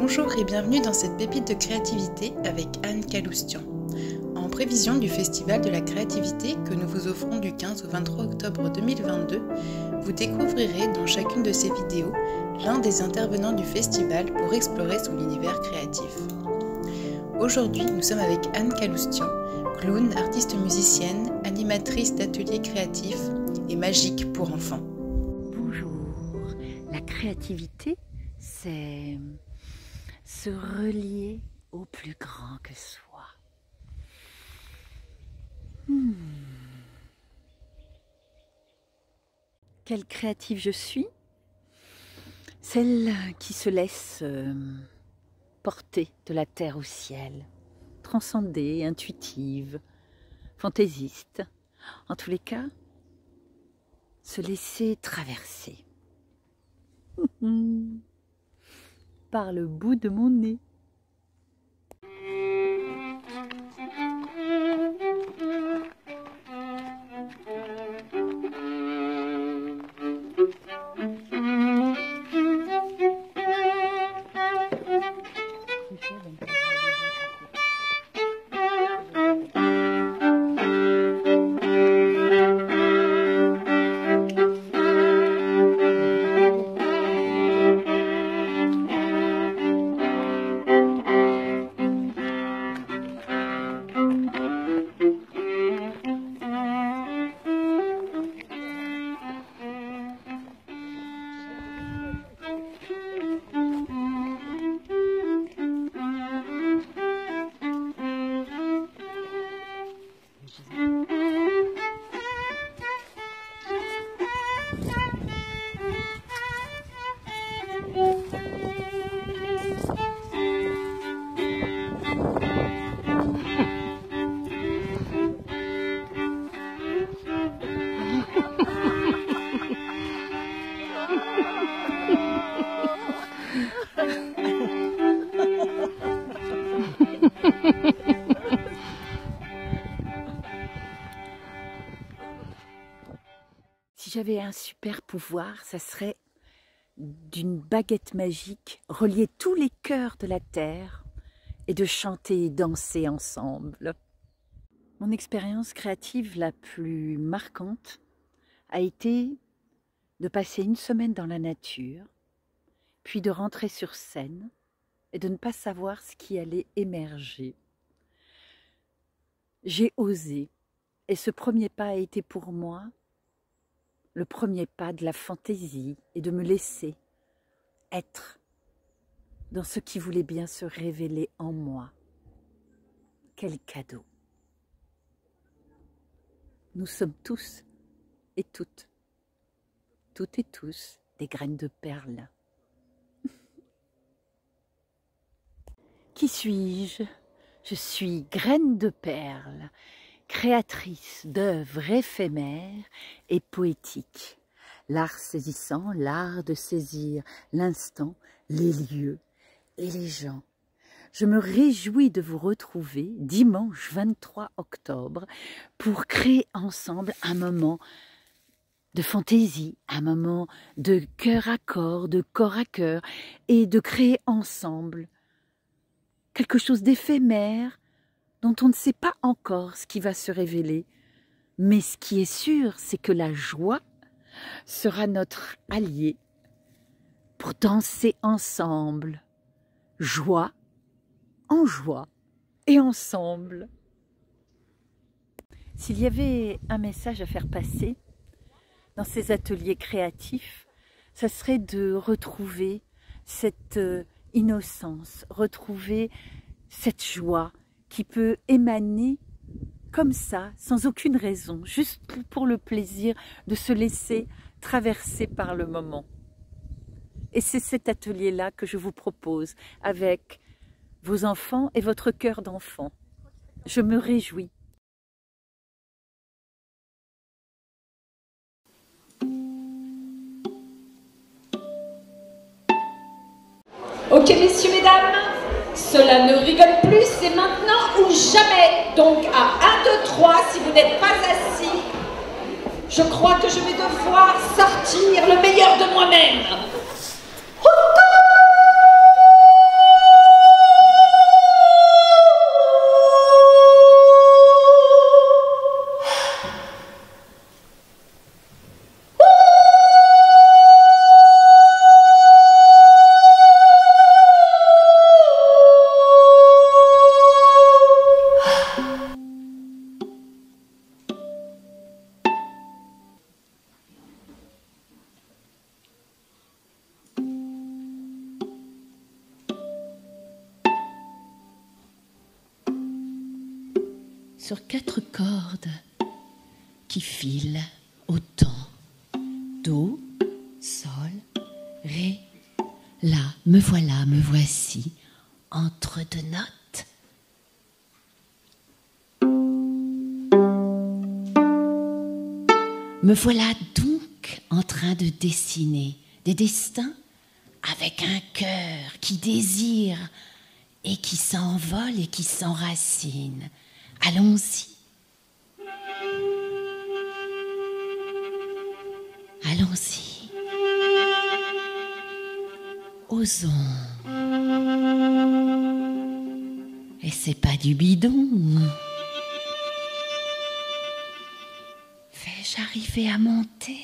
Bonjour et bienvenue dans cette pépite de créativité avec Anne Caloustian. En prévision du Festival de la créativité que nous vous offrons du 15 au 23 octobre 2022, vous découvrirez dans chacune de ces vidéos l'un des intervenants du festival pour explorer son univers créatif. Aujourd'hui, nous sommes avec Anne Caloustian, clown, artiste musicienne, animatrice d'ateliers créatifs et magique pour enfants. Bonjour, la créativité, c'est se relier au plus grand que soi. Quelle créative je suis? Celle qui se laisse porter de la terre au ciel, transcendée, intuitive, fantaisiste. En tous les cas, se laisser traverser par le bout de mon nez. Si j'avais un super pouvoir, ça serait d'une baguette magique, relier tous les cœurs de la terre et de chanter et danser ensemble. Mon expérience créative la plus marquante a été de passer une semaine dans la nature, puis de rentrer sur scène et de ne pas savoir ce qui allait émerger. J'ai osé, et ce premier pas a été pour moi le premier pas de la fantaisie et de me laisser être dans ce qui voulait bien se révéler en moi. Quel cadeau! Nous sommes tous et toutes et tous, des graines de perles. Qui suis-je? Je suis graine de perle, créatrice d'œuvres éphémères et poétiques. L'art saisissant, l'art de saisir l'instant, les lieux et les gens. Je me réjouis de vous retrouver dimanche 23 octobre pour créer ensemble un moment de fantaisie, un moment de cœur à corps, de corps à cœur, et de créer ensemble quelque chose d'éphémère dont on ne sait pas encore ce qui va se révéler. Mais ce qui est sûr, c'est que la joie sera notre allié pour danser ensemble, joie en joie et ensemble. S'il y avait un message à faire passer dans ces ateliers créatifs, ça serait de retrouver cette innocence, retrouver cette joie qui peut émaner comme ça, sans aucune raison, juste pour le plaisir de se laisser traverser par le moment. Et c'est cet atelier-là que je vous propose avec vos enfants et votre cœur d'enfant. Je me réjouis. Ok, messieurs, mesdames, cela ne rigole plus, c'est maintenant ou jamais. Donc à 1, 2, 3, si vous n'êtes pas assis, je crois que je vais devoir sortir le meilleur de moi-même. sur 4 cordes qui filent au temps. Do, sol, ré, la. Me voilà, me voici, entre 2 notes. Me voilà donc en train de dessiner des destins avec un cœur qui désire et qui s'envole et qui s'enracine. Allons-y. Allons-y. Osons. Et c'est pas du bidon. Vais-je arriver à monter ?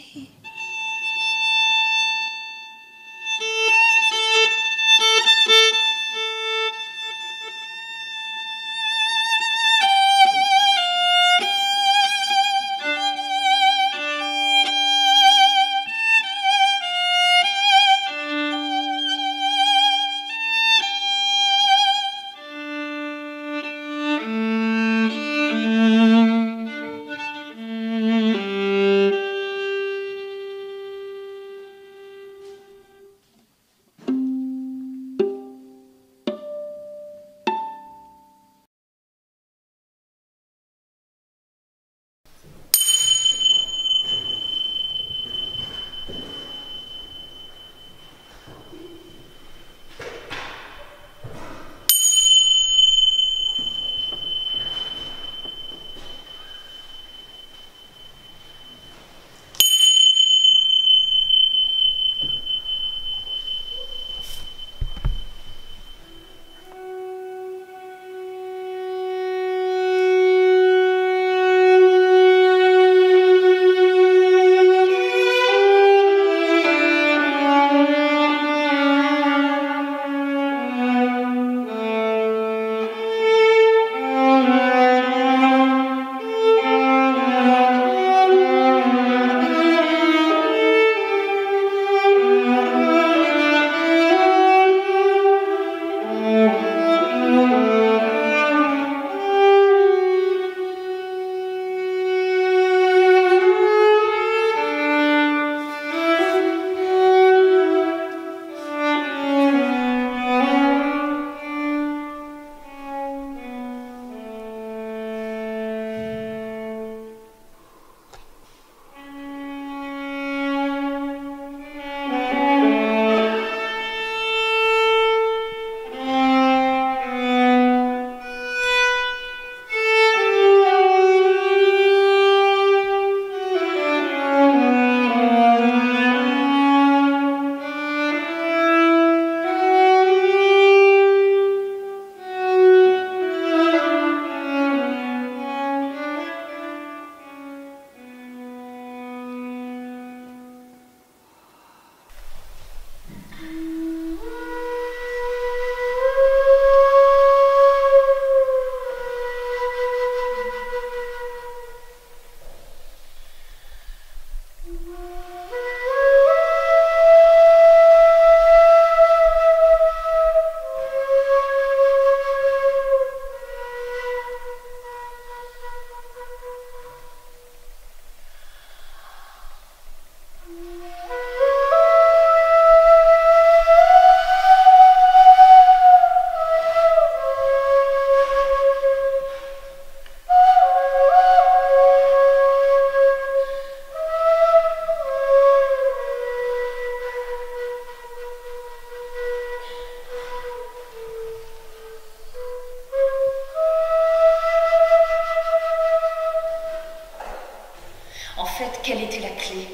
Quelle était la clé?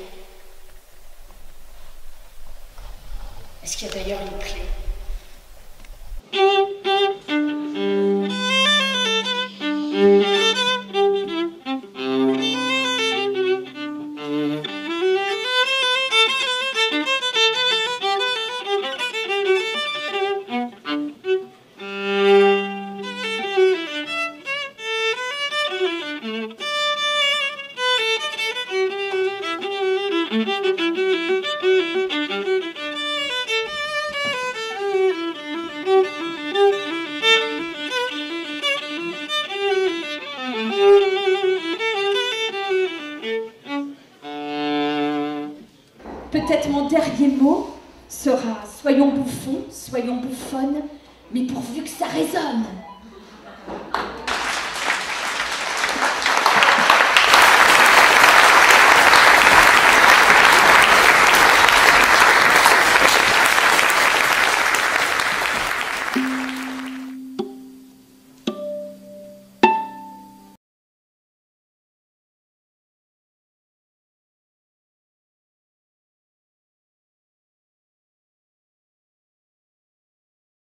Est-ce qu'il y a d'ailleurs une clé? Peut-être mon dernier mot sera « Soyons bouffons, soyons bouffonnes, mais pourvu que ça résonne ».